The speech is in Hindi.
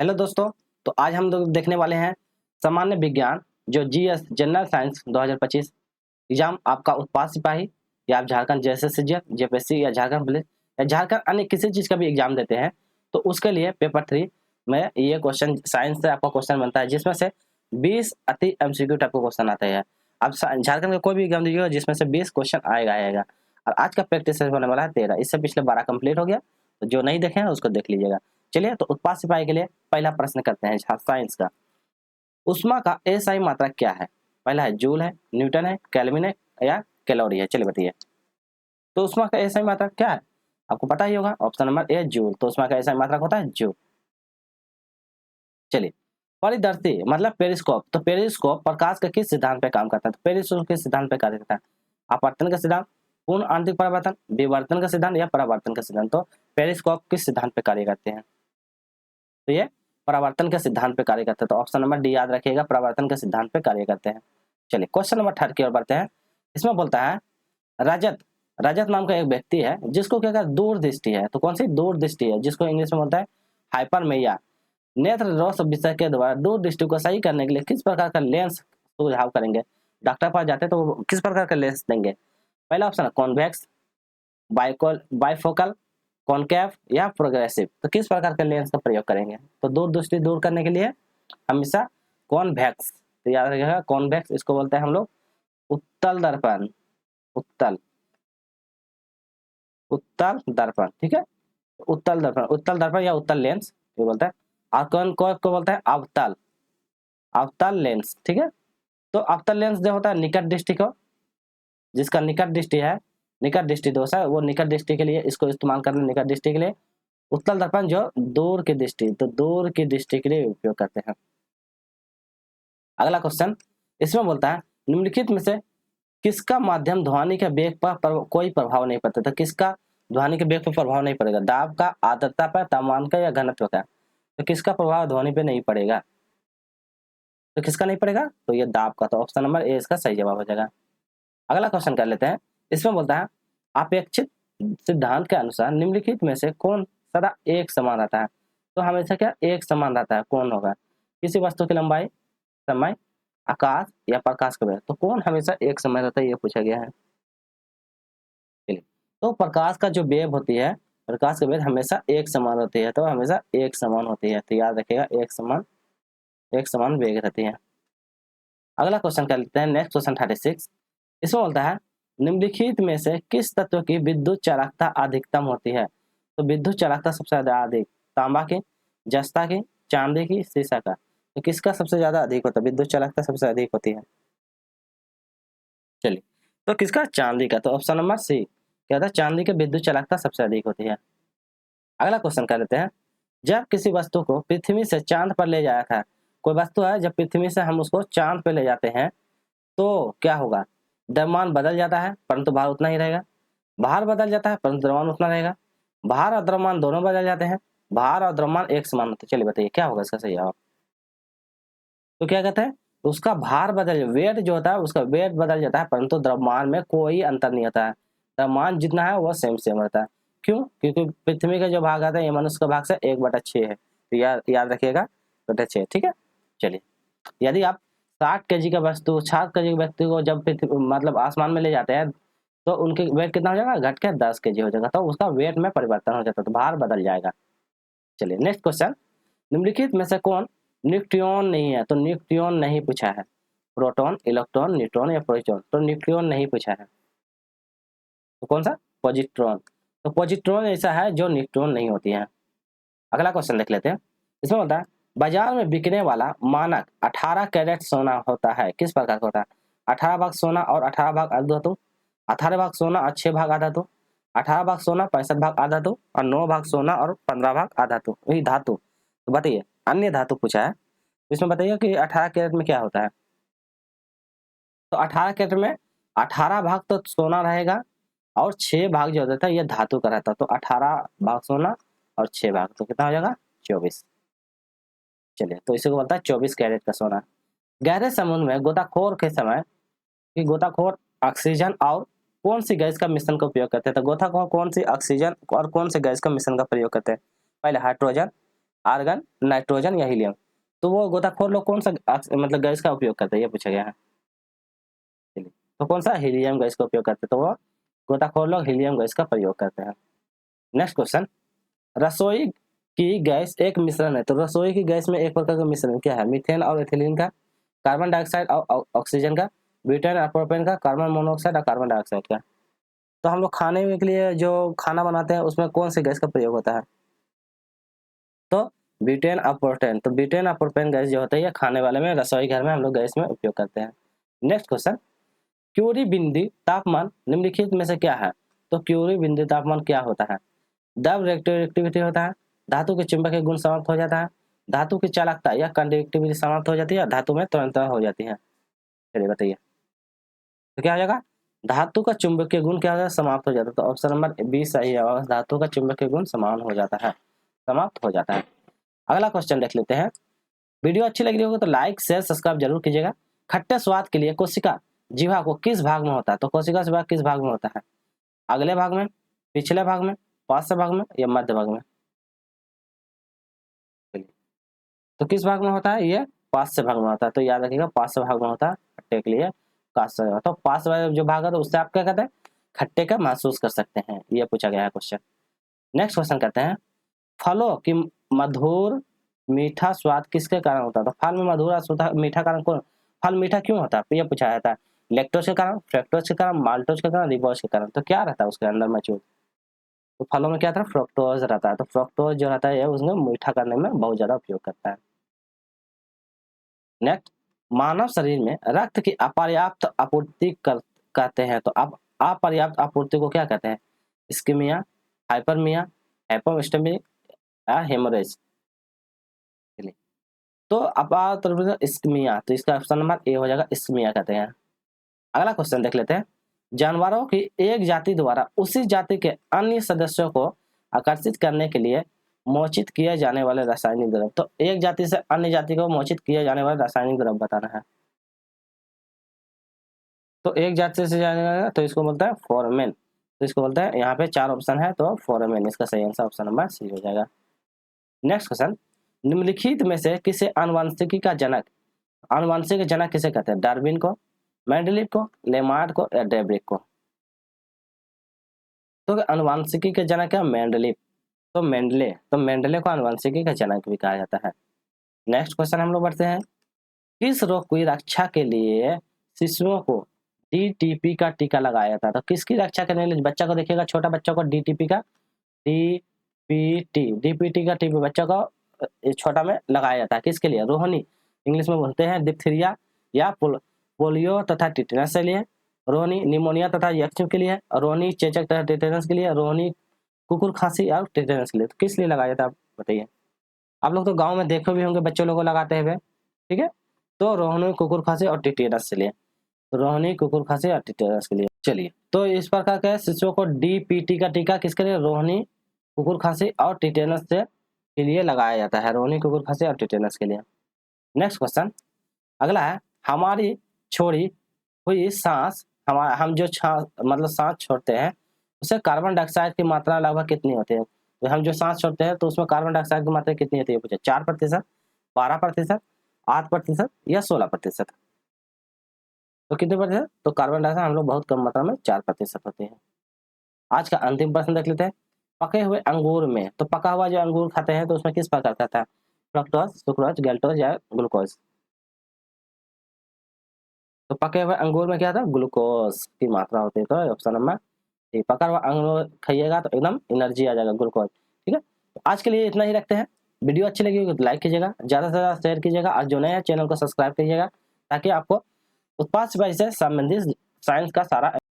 हेलो दोस्तों, तो आज हम लोग देखने वाले हैं सामान्य विज्ञान जो जीएस जनरल साइंस 2025 एग्जाम आपका उत्पाद सिपाही या आप झारखंड जेएसएस जेपीएससी या झारखंड पुलिस या झारखंड अन्य किसी चीज़ का भी एग्जाम देते हैं तो उसके लिए पेपर 3 में ये क्वेश्चन साइंस से आपका क्वेश्चन बनता है जिसमें से 20 अति एमसीक्यू टाइप का क्वेश्चन आता है। आप झारखंड का कोई भी एग्जाम दीजिएगा जिसमें से 20 क्वेश्चन आएगा और आज का प्रैक्टिस होने वाला है 13। इससे पिछले 12 कंप्लीट हो गया, तो जो नहीं देखे हैं उसको देख लीजिएगा। चलिए, तो उत्पाद सिपाही के लिए पहला प्रश्न करते हैं साइंस का। उष्मा का एसआई मात्रा क्या है? पहला है जूल है, न्यूटन है, केल्विन है या कैलोरी है। चलिए बताइए। तो उष्मा का एसआई मात्रा क्या है? आपको पता ही होगा, ऑप्शन नंबर ए जूल। तो उष्मा का एसआई मात्रा होता है जूल। चलिए, परिदर्शी मतलब पेरिस्कोप। तो पेरिस्कोप प्रकाश के किस सिद्धांत पे काम करता है? तो पेरिस्कोप किस सिद्धांत पे कार्य करता है? अपवर्तन का सिद्धांत, पूर्ण आंतरिक परावर्तन, विवर्तन का सिद्धांत या परावर्तन का सिद्धांत। तो पेरिस्कोप किस सिद्धांत पे कार्य करते हैं? तो ये परावर्तन के सिद्धांत पे कार्य करते हैं। तो ऑप्शन नंबर डी याद रखिएगा, परावर्तन के सिद्धांत पे कार्य करते हैं। चलिए, क्वेश्चन नंबर 3 की ओर बढ़ते हैं। इसमें बोलता है रजत रजत नाम का एक व्यक्ति है जिसको क्या कहते हैं? दूरदृष्टि है। तो कौन सी दूरदृष्टि है? जिसको इंग्लिश में बोलता है हाइपरमेया। नेत्र रोग विषय के द्वारा दूरदृष्टि को सही करने के लिए किस प्रकार का लेंस सुझाव करेंगे? डॉक्टर पास जाते हैं तो वो किस प्रकार का लेंस देंगे? पहला ऑप्शन है कॉन्वेक्स, बाइफोकल, कॉनकेव या प्रोग्रेसिव। तो किस प्रकार के लेंस का प्रयोग करेंगे? तो दूरदृष्टि दूर करने के लिए हमेशा कॉन्वेक्स। तो याद रखिएगा कॉन्वेक्स, इसको बोलते हैं हम लोग उत्तल दर्पण। उत्तल उत्तल दर्पण, ठीक है। उत्तल दर्पण या उत्तल लेंस ये बोलता है। और कौन को बोलता है अवतल, अवतल लेंस, ठीक है। तो अवतल लेंस जो होता है निकट दृष्टि को, जिसका निकट दृष्टि है, निकट दृष्टि दोष है, वो निकट दृष्टि के लिए इसको इस्तेमाल करना, निकट दृष्टि के लिए। उत्तल दर्पण जो दूर की दृष्टि, तो दूर की दृष्टि के लिए उपयोग करते हैं। अगला क्वेश्चन, इसमें बोलता है निम्नलिखित में से किसका माध्यम ध्वनि के वेग पर कोई प्रभाव नहीं पड़ता? तो किसका ध्वनि के वेग पर प्रभाव नहीं पड़ेगा? दाब का, आर्द्रता पर, तापमान का या घनत्व का? तो किसका प्रभाव ध्वनि पे नहीं पड़ेगा? तो किसका नहीं पड़ेगा? तो ये दाब का। तो ऑप्शन नंबर ए इसका सही जवाब हो जाएगा। अगला क्वेश्चन कर लेते हैं। इसमें बोलता है अपेक्षित सिद्धांत के अनुसार निम्नलिखित में से कौन सदा एक समान रहता है? तो हमेशा क्या एक समान रहता है? कौन होगा? किसी वस्तु की लंबाई, समय, आकाश या प्रकाश का वेग। तो कौन हमेशा एक समान रहता है, ये पूछा गया है। तो प्रकाश का जो वेग होती है, प्रकाश का वेग हमेशा एक समान होती है। तो हमेशा एक समान होती है, तो याद रखिएगा एक समान वेग रहती है। अगला क्वेश्चन कर लेते हैं, नेक्स्ट क्वेश्चन 36। इसमें बोलता है निम्नलिखित में से किस तत्व की विद्युत चालकता अधिकतम होती है? तो विद्युत चालकता सबसे ज्यादा अधिक तांबा की, जस्ता की, चांदी की, सीसा का। तो किसका सबसे ज्यादा अधिक होता है? विद्युत चालकता सबसे अधिक होती है। चलिए, तो किसका? चांदी का। तो ऑप्शन नंबर सी क्या था? चांदी की विद्युत चालकता सबसे अधिक होती है। अगला क्वेश्चन कर लेते हैं। जब किसी वस्तु को पृथ्वी से चांद पर ले जाया था, कोई वस्तु है जब पृथ्वी से हम उसको चांद पे ले जाते हैं तो क्या होगा? द्रव्यमान बदल जाता है परंतु भार उतना ही रहेगा। भार बदल जाता है परंतु द्रव्यमान उतना रहेगा। भार और द्रव्यमान दोनों बदल जाते हैं, भार और द्रव्यमान एक समान होते हैं। चलिए बताइए क्या होगा इसका सही जवाब? तो क्या कहते हैं? उसका भार बदल, वेट जो होता है उसका वेट बदल जाता है परंतु द्रव्यमान में कोई अंतर नहीं होता है। द्रव्यमान जितना है वो सेम रहता है। क्यों? क्योंकि पृथ्वी का जो भाग आता है ये मनुष्य का भाग से 1/6 है। तो याद रखिएगा 1/6, ठीक है। चलिए, यदि आप 60 केजी का वस्तु, 60 केजी व्यक्ति को जब मतलब आसमान में ले जाते हैं तो उनकी वेट कितना हो जाएगा? घट के 10 केजी हो जाएगा। तो उसका वेट में परिवर्तन हो जाता है, तो भार बदल जाएगा। चलिए, नेक्स्ट क्वेश्चन। निम्नलिखित में से कौन न्यूक्लियन नहीं है? तो न्यूक्लियन नहीं पूछा है। प्रोटॉन, इलेक्ट्रॉन, न्यूट्रॉन या प्रोटॉन। तो न्यूक्लियन नहीं पूछा है, तो कौन सा? पॉजिट्रॉन। तो पॉजिट्रॉन ऐसा है जो न्यूट्रॉन नहीं होती है। अगला क्वेश्चन देख लेते हैं। इसमें बोलता है बाजार में बिकने वाला मानक 18 कैरेट सोना होता है, किस प्रकार का होता है? 18 भाग सोना और 18 भाग अधातु, 18 भाग सोना और 6 भाग अधातु, 18 भाग सोना 65 भाग अधातु और 9 भाग सोना और 15 भाग अधातु, वही धातु। तो बताइए, अन्य धातु पूछा है। इसमें बताइए कि 18 कैरेट में क्या होता है? तो 18 कैरेट में 18 भाग तो सोना रहेगा और 6 भाग जो होता है ये धातु का रहता है। तो 18 भाग सोना और 6 भाग, तो कितना हो जाएगा? 24। चलिए, तो इसी को बोलता है 24 कैरेट का सोना। गहरे समुद्र में गोताखोर के समय कि गोताखोर ऑक्सीजन और कौन सी गैस का मिश्रण का उपयोग करते हैं? तो गोताखोर कौन सी ऑक्सीजन और कौन सी गैस का मिश्रण का प्रयोग करते हैं? पहले हाइड्रोजन, आर्गन, नाइट्रोजन या हीलियम। तो वो गोताखोर लोग कौन सा मतलब गैस का उपयोग करते हैं, ये पूछा गया है। तो कौन सा, हीलियम गैस का उपयोग करते हैं, तो वो गोताखोर लोग हीलियम गैस का प्रयोग करते हैं। नेक्स्ट क्वेश्चन, रसोई की गैस एक मिश्रण है, तो रसोई की गैस में एक प्रकार का मिश्रण क्या है, मीथेन और एथिलीन का, कार्बन डाइऑक्साइड और ऑक्सीजन का, ब्यूटेन और प्रोपेन का, कार्बन मोनोऑक्साइड और कार्बन डाइऑक्साइड का। तो हम लोग खाने के लिए जो खाना बनाते हैं उसमें कौन सी गैस का प्रयोग होता है, तो ब्यूटेन और प्रोपेन। तो ब्यूटेन और प्रोपेन गैस जो होता है ये खाने वाले में, रसोई घर में हम लोग गैस में उपयोग करते हैं। नेक्स्ट क्वेश्चन, क्यूरी बिंदु तापमान निम्नलिखित में से क्या है, तो क्यूरी बिंदु तापमान क्या होता है, दब रिएक्टिविटी होता है, धातु के चुंबकीय गुण समाप्त हो जाता है, धातु की चालकता या कंडक्टिविटी समाप्त हो जाती है, धातु में तुरंत हो जाती है। चलिए बताइए, तो क्या हो जाएगा, धातु का चुंबकीय गुण क्या हो जाता है, समाप्त हो जाता है। तो ऑप्शन नंबर बी सही है, और धातु का चुंबकीय गुण समान हो जाता है, समाप्त हो जाता है। अगला क्वेश्चन देख लेते हैं। वीडियो अच्छी लग रही होगी तो लाइक शेयर सब्सक्राइब जरूर कीजिएगा। खट्टे स्वाद के लिए कोशिका जीवा को किस भाग में होता है, तो कोशिका जीवा किस भाग में होता है, अगले भाग में, पिछले भाग में, पार्श्व भाग में या मध्य भाग में। तो किस भाग में होता है, ये पार्श्व भाग में होता है। तो याद रखिएगा पार्श्व भाग में होता है खट्टे के लिए पार्श्व। तो पार्श्व जो भाग है तो उससे आप क्या कहते हैं, खट्टे का महसूस कर सकते हैं, ये पूछा गया है क्वेश्चन। नेक्स्ट क्वेश्चन कहते हैं, फलों की मधुर मीठा स्वाद किसके कारण होता है, तो फल में मधुर और मीठा कारण कौन, फल मीठा क्यों होता है, ये पूछा जाता है। लैक्टोज के कारण, फ्रक्टोज के कारण, माल्टोज के कारण, रिबोज के कारण। तो क्या रहता है उसके अंदर मौजूद, तो फलों में क्या रहता है, फ्रक्टोज रहता है। तो फ्रक्टोज जो रहता है उसमें मीठा करने में बहुत ज्यादा उपयोग करता है। नेक्स्ट, मानव शरीर में रक्त की अपर्याप्त आपूर्ति कहते हैं, तो आप अपर्याप्त आपूर्ति को क्या कहते हैं, इस्कीमिया, हाइपरमिया, हाइपोस्टोमी या हेमोरेज। तो अपात इस्कीमिया, तो इसका ऑप्शन नंबर ए हो जाएगा, इस्कीमिया कहते हैं। अगला क्वेश्चन देख लेते हैं, जानवरों की एक जाति द्वारा उसी जाति के अन्य सदस्यों को आकर्षित करने के लिए मोचित किए जाने वाले रासायनिक द्रव्य। तो एक जाति से अन्य जाति को मोचित किए जाने वाले रासायनिक द्रव्य बताना है। तो एक जाति से जाने तो इसको बोलता है फोरमेन। तो इसको बोलते हैं, यहाँ पे 4 ऑप्शन है तो फोरमेन इसका सही आंसर ऑप्शन नंबर सी हो जाएगा। नेक्स्ट क्वेश्चन, निम्नलिखित में से किसे आनुवंशिकी का जनक, आनुवंशिक के जनक किसे कहते हैं, डार्विन को, मेंडलीव को, लेमार्ड को या डेब्रिक को। तो आनुवंशिकी के जनक है मेंडलीव। तो मेंडले को आनुवंशिकी का जनक भी कहा जाता है। नेक्स्ट क्वेश्चन हम लोग बढ़ते हैं, किस रोग की रक्षा के लिए शिशुओं को डीटीपी का टीका लगाया जाता है, तो किसकी रक्षा करने के लिए बच्चा को देखिएगा, छोटा बच्चा को डीटीपी का डीपीटी का टीपी बच्चा को छोटा में लगाया जाता है, किसके लिए, रोहिणी, इंग्लिश में बोलते हैं डिप्थीरिया या पोलियो तथा टिटेनस के लिए, रोहिणी निमोनिया तथा यक्षु के लिए, रोहिणी चेचक तथा टिटेनस के लिए, रोहिणी कुकुर खांसी और टिटेनस के लिए। तो किस लिए लगाया जाता है बताइए, आप लोग तो गांव में देखे भी होंगे बच्चे लोगों को लगाते हुए, ठीक है। तो रोहिणी कुकुर खांसी और टिटेनस के लिए, रोहिणी कुकुर खांसी और टिटेनस के लिए। चलिए, तो इस प्रकार के शिशुओं को डीपीटी का टीका किसके लिए, रोहिणी कुकुर खांसी और टिटेनस से के लिए लगाया जाता है, रोहिणी कुकुर खांसी और टिटेनस के लिए। नेक्स्ट क्वेश्चन अगला है, हमारी छोड़ी हुई सांस, हम जो मतलब सांस छोड़ते हैं उससे कार्बन डाइऑक्साइड की मात्रा लगभग कितनी होती है, तो हम जो सांस छोड़ते हैं तो उसमें कार्बन डाइऑक्साइड की मात्रा कितनी होती है पूछा, 4%, 12%, 8% या 16%। तो कितने प्रतिशत, तो कार्बन डाइऑक्साइड हम लोग बहुत कम मात्रा में 4% होते हैं। आज का अंतिम प्रश्न देख लेते हैं, पके हुए अंगूर में, तो पका हुआ जो अंगूर खाते हैं तो उसमें किस प्रकार का आता है, फ्रक्टोज, सुक्रोज, गैल्टोज या ग्लूकोज। तो पके हुए अंगूर में क्या था, ग्लूकोज की मात्रा होती है। तो ऑप्शन नंबर डी, पका हुआ अंगूर खाइएगा तो एकदम एनर्जी आ जाएगा, ग्लूकोज। ठीक है, तो आज के लिए इतना ही रखते हैं। वीडियो अच्छी लगी तो लाइक कीजिएगा, ज़्यादा से ज़्यादा शेयर कीजिएगा, और जो नए हैं चैनल को सब्सक्राइब कीजिएगा ताकि आपको उत्पाद से संबंधित साइंस का सारा